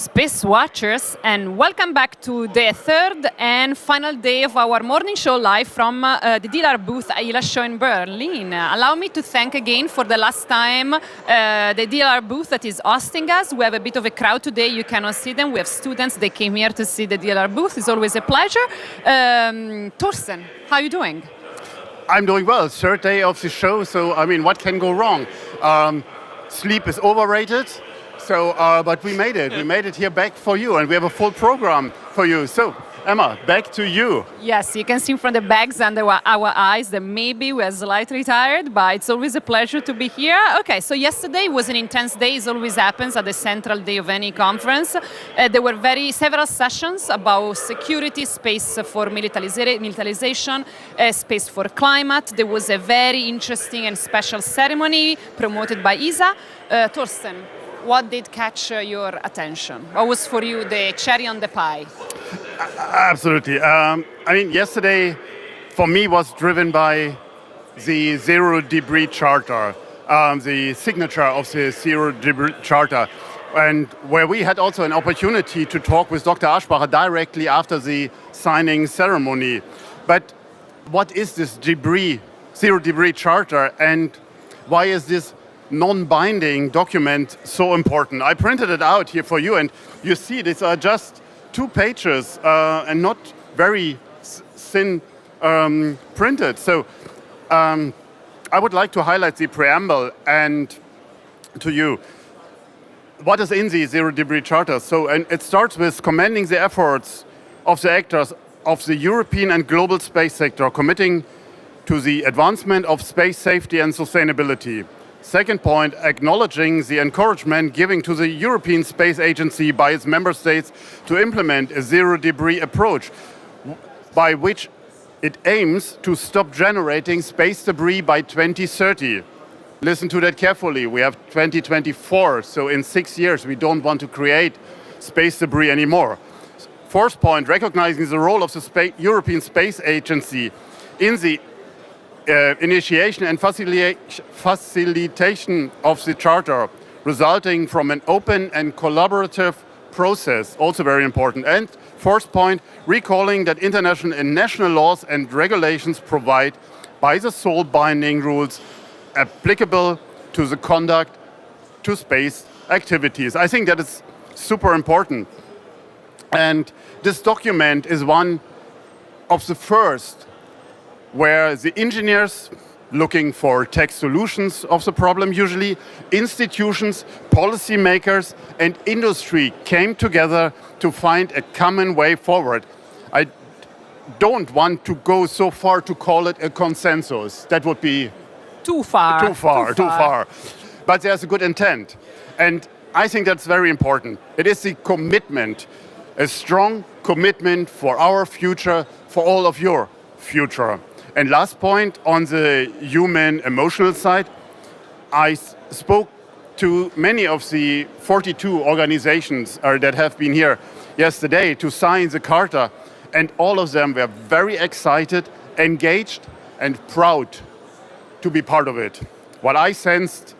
Space Watchers, and welcome back to the third and final day of our morning show live from the dealer booth ILA Show in Berlin. Allow me to thank again for the last time the dealer booth that is hosting us. We have a bit of a crowd today, you cannot see them. We have students, they came here to see the dealer booth. It's always a pleasure. Torsten, how are you doing? I'm doing well. Third day of the show, so I mean, what can go wrong? Sleep is overrated. So, but we made it. We made it here back for you, and we have a full program for you. So, Emma, back to you. Yes, you can see from the bags under our eyes that maybe we're slightly tired, but it's always a pleasure to be here. Okay, so yesterday was an intense day. It always happens at the central day of any conference. There were several sessions about security, space for militarization, space for climate. There was a very interesting and special ceremony promoted by ESA. Torsten, what did catch your attention? What was for you the cherry on the pie? Absolutely. I mean, yesterday for me was driven by the Zero Debris Charter, the signature of the Zero Debris Charter, and where we had also an opportunity to talk with Dr. Aschbacher directly after the signing ceremony. But what is this Zero Debris Charter, and why is this non-binding document so important? I printed it out here for you, and you see these are just 2 pages and not very thin printed. So I would like to highlight the preamble and to you what is in the Zero Debris Charter. So, and it starts with commending the efforts of the actors of the European and global space sector, committing to the advancement of space safety and sustainability. Second point, acknowledging the encouragement given to the European Space Agency by its member states to implement a zero debris approach, by which it aims to stop generating space debris by 2030. Listen to that carefully. We have 2024, so in 6 years we don't want to create space debris anymore. Fourth point, recognizing the role of the European Space Agency in the initiation and facilitation of the Charter, resulting from an open and collaborative process, also very important. And fourth point, recalling that international and national laws and regulations provide by the sole binding rules applicable to the conduct to space activities. I think that is super important. And this document is one of the first where the engineers looking for tech solutions of the problem, usually institutions, policymakers, and industry came together to find a common way forward. I don't want to go so far to call it a consensus. That would be too far. But there's a good intent. And I think that's very important. It is the commitment, a strong commitment for our future, for all of your future. And last point, on the human emotional side, I spoke to many of the 42 organizations that have been here yesterday to sign the Charter, and all of them were very excited, engaged, and proud to be part of it. What I sensed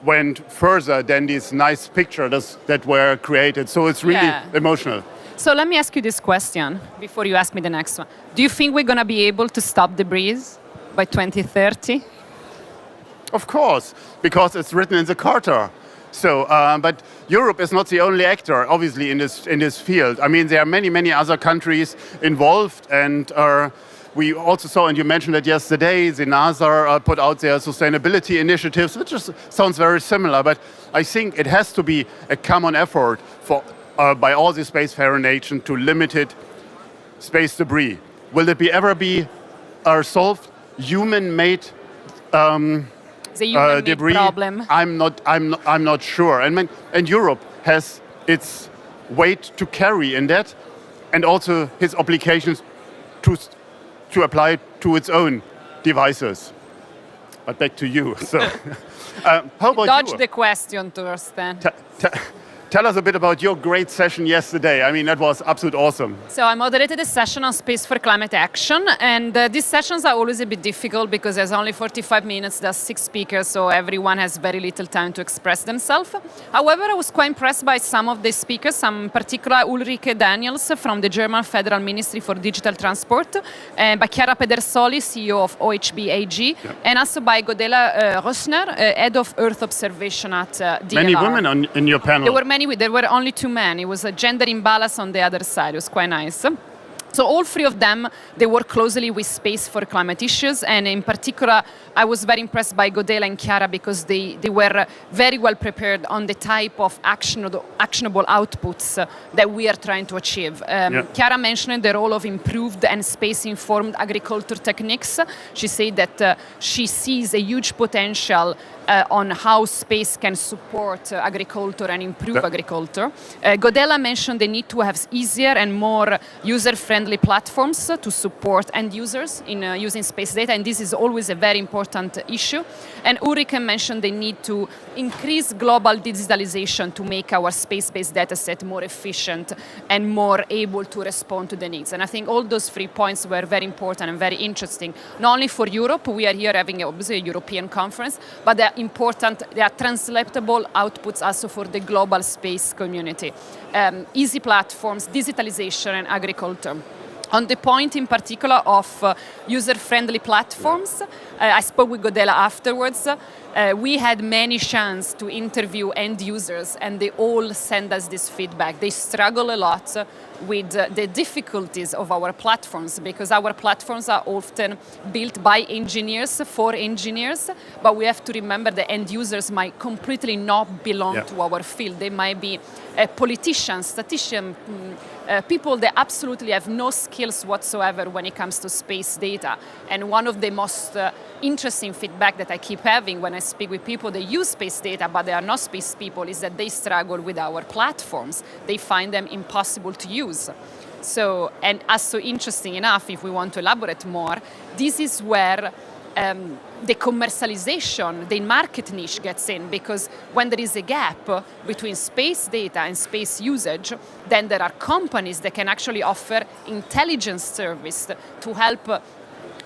went further than these nice pictures that were created, so it's really emotional. So let me ask you this question before you ask me the next one. Do you think we're going to be able to stop debris by 2030? Of course, because it's written in the Charter. So, but Europe is not the only actor, obviously, in this field. I mean, there are many other countries involved, and we also saw, and you mentioned it yesterday, the NASA put out their sustainability initiatives, which sounds very similar. But I think it has to be a common effort by all the spacefaring nations to limit space debris. Will it ever be solved? Human-made the human-made debris problem. I'm not sure. And Europe has its weight to carry in that, and also its obligations to apply to its own devices. But back to you. So, how about Dodge you? the question, Torsten. tell us a bit about your great session yesterday. I mean, that was absolutely awesome. So I moderated a session on Space for Climate Action, and these sessions are always a bit difficult because there's only 45 minutes, there's 6 speakers, so everyone has very little time to express themselves. However, I was quite impressed by some of the speakers, in particular Ulrike Daniels from the German Federal Ministry for Digital Transport, by Chiara Pedersoli, CEO of OHB AG, and also by Godela Rössner, Head of Earth Observation at DLR. Many women in your panel. There were only 2 men. It was a gender imbalance on the other side. It was quite nice. So all 3 of them, they work closely with Space for Climate issues, and in particular, I was very impressed by Godela and Chiara because they were very well prepared on the type of actionable outputs that we are trying to achieve. Chiara mentioned the role of improved and space-informed agriculture techniques. She said that she sees a huge potential on how space can support agriculture and improve agriculture. Godela mentioned the need to have easier and more user-friendly platforms to support end users in using space data, and this is always a very important issue. And Ulrike mentioned the need to increase global digitalization to make our space-based data set more efficient and more able to respond to the needs. And I think all those 3 points were very important and very interesting, not only for Europe. We are here having obviously a European conference, but they're important, they are translatable outputs also for the global space community. Easy platforms, digitalization, and agriculture. On the point in particular of user-friendly platforms, I spoke with Godela afterwards. We had many chances to interview end users, and they all send us this feedback. They struggle a lot with the difficulties of our platforms because our platforms are often built by engineers for engineers, but we have to remember the end users might completely not belong to our field. They might be politicians, statisticians, people that absolutely have no skills whatsoever when it comes to space data. And one of the most interesting feedback that I keep having when I speak with people that use space data but they are not space people is that they struggle with our platforms. They find them impossible to use. So, and also interesting enough, if we want to elaborate more, this is where the commercialization, the market niche gets in, because when there is a gap between space data and space usage, then there are companies that can actually offer intelligence service to help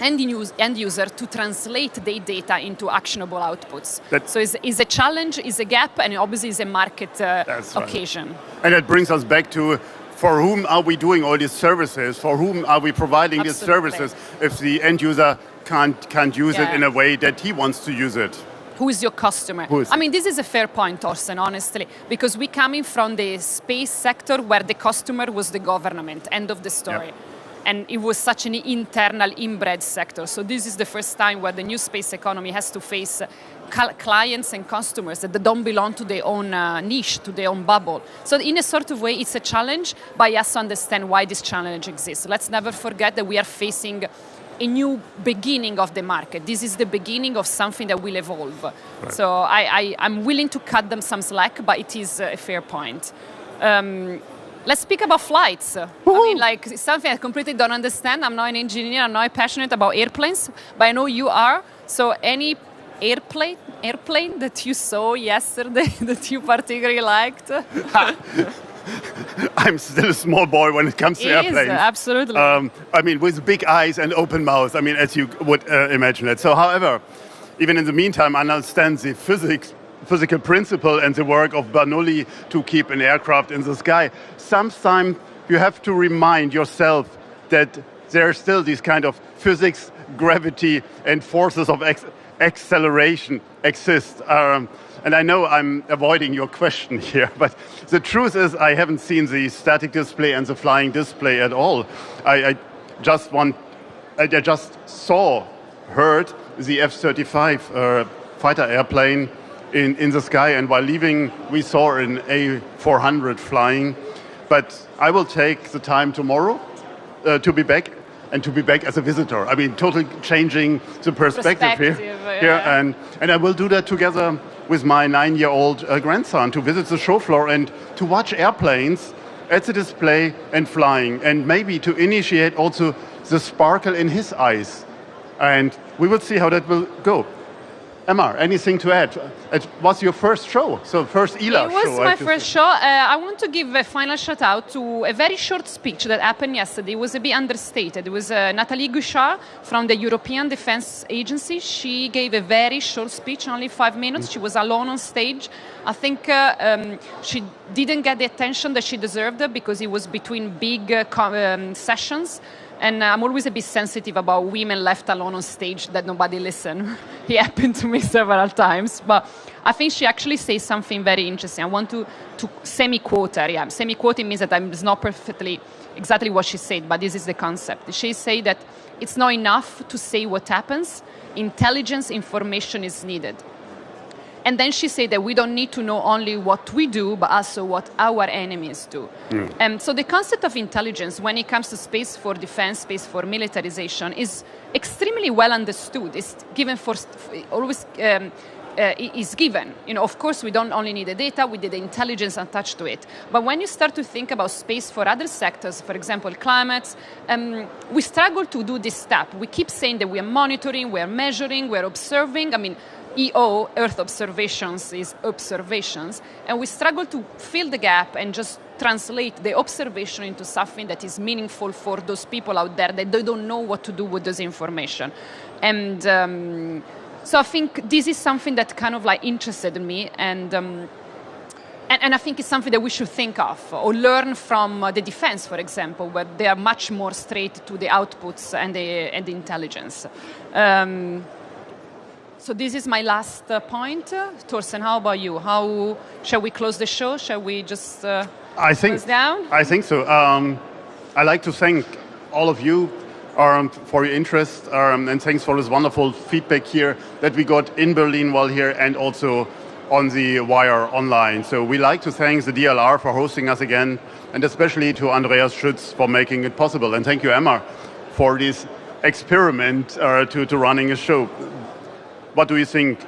end user to translate their data into actionable outputs. So it's a challenge, it's a gap, and obviously it's a market occasion. Right. And that brings us back to, for whom are we doing all these services? For whom are we providing these services if the end user can't use it in a way that he wants to use it? Who is your customer? I mean, this is a fair point, Torsten, honestly, because we coming from the space sector where the customer was the government, end of the story. Yep. And it was such an internal, inbred sector. So this is the first time where the new space economy has to face clients and customers that don't belong to their own niche, to their own bubble. So in a sort of way, it's a challenge, but yes, understand why this challenge exists. Let's never forget that we are facing a new beginning of the market. This is the beginning of something that will evolve. Right. So I'm willing to cut them some slack, but it is a fair point. Let's speak about flights. Woo-hoo. I mean, like, it's something I completely don't understand. I'm not an engineer, I'm not passionate about airplanes, but I know you are. So any airplane that you saw yesterday that you particularly liked? I'm still a small boy when it comes to airplanes. Absolutely. I mean, with big eyes and open mouth, I mean, as you would imagine it. So, however, even in the meantime, I understand the physical principle and the work of Bernoulli to keep an aircraft in the sky. Sometimes you have to remind yourself that there are still these kind of physics, gravity, and forces of acceleration exist. And I know I'm avoiding your question here, but the truth is I haven't seen the static display and the flying display at all. I just heard the F-35 fighter airplane in the sky, and while leaving we saw an A400 flying. But I will take the time tomorrow to be back, and to be back as a visitor. I mean, totally changing the perspective here. And I will do that together with my 9-year-old grandson, to visit the show floor and to watch airplanes at the display and flying, and maybe to initiate also the sparkle in his eyes. And we will see how that will go. Emma, anything to add? It was your first show, so first ILA show. It was my first show. I want to give a final shout out to a very short speech that happened yesterday. It was a bit understated. It was Nathalie Guichard from the European Defence Agency. She gave a very short speech, only 5 minutes. She was alone on stage. I think she didn't get the attention that she deserved because it was between big sessions. And I'm always a bit sensitive about women left alone on stage that nobody listens. It happened to me several times. But I think she actually says something very interesting. I want to semi-quote her. Yeah, semi-quoting means that it's not perfectly exactly what she said, but this is the concept. She said that it's not enough to say what happens. Intelligence information is needed. And then she said that we don't need to know only what we do, but also what our enemies do. So the concept of intelligence, when it comes to space for defense, space for militarization, is extremely well understood. It's given for always. Is given. Of course, we don't only need the data, we need the intelligence attached to it. But when you start to think about space for other sectors, for example, climate, we struggle to do this step. We keep saying that we are monitoring, we are measuring, we are observing. EO, Earth observations, is observations. And we struggle to fill the gap and just translate the observation into something that is meaningful for those people out there that they don't know what to do with this information. And so I think this is something that kind of interested me, and I think it's something that we should think of or learn from the defense, for example, where they are much more straight to the outputs and the intelligence. So this is my last point. Torsten, how about you? How shall we close the show? Shall we just close down? I think so. I'd like to thank all of you for your interest and thanks for this wonderful feedback here that we got in Berlin while here and also on the wire online. So we like to thank the DLR for hosting us again, and especially to Andreas Schütz for making it possible. And thank you, Emma, for this experiment to running a show. What do you think?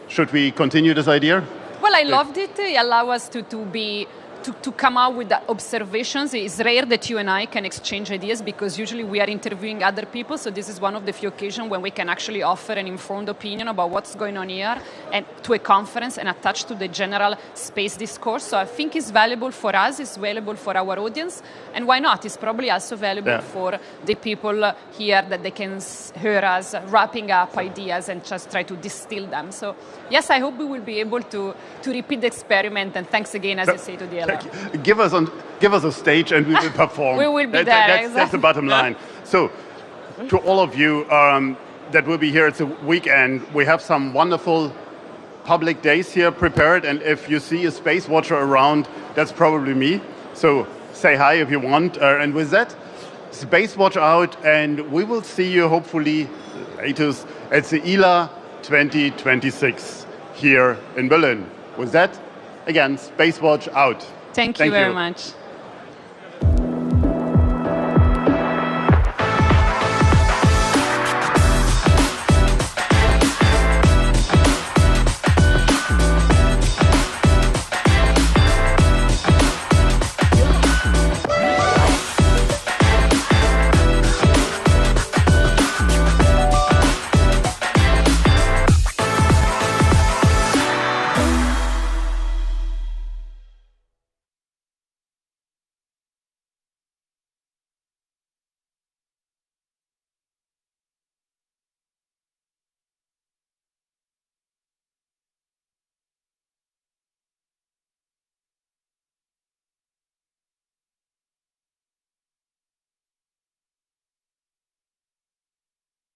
Should we continue this idea? Well, I loved it. It allowed us to come out with the observations. It's rare that you and I can exchange ideas because usually we are interviewing other people. So this is one of the few occasions when we can actually offer an informed opinion about what's going on here and to a conference and attach to the general space discourse. So I think it's valuable for us, it's valuable for our audience. And why not? It's probably also valuable for the people here that they can hear us wrapping up ideas and just try to distill them. So yes, I hope we will be able to repeat the experiment. And thanks again, as you say, to DLR. Give us a stage and we will perform. We will be there. That's the bottom line. So, to all of you that will be here, it's a weekend. We have some wonderful public days here prepared, and if you see a space watcher around, that's probably me. So say hi if you want. And with that, Space Watch out, and we will see you hopefully latest at the ILA 2026 here in Berlin. With that, again, Space Watch out. Thank you very much.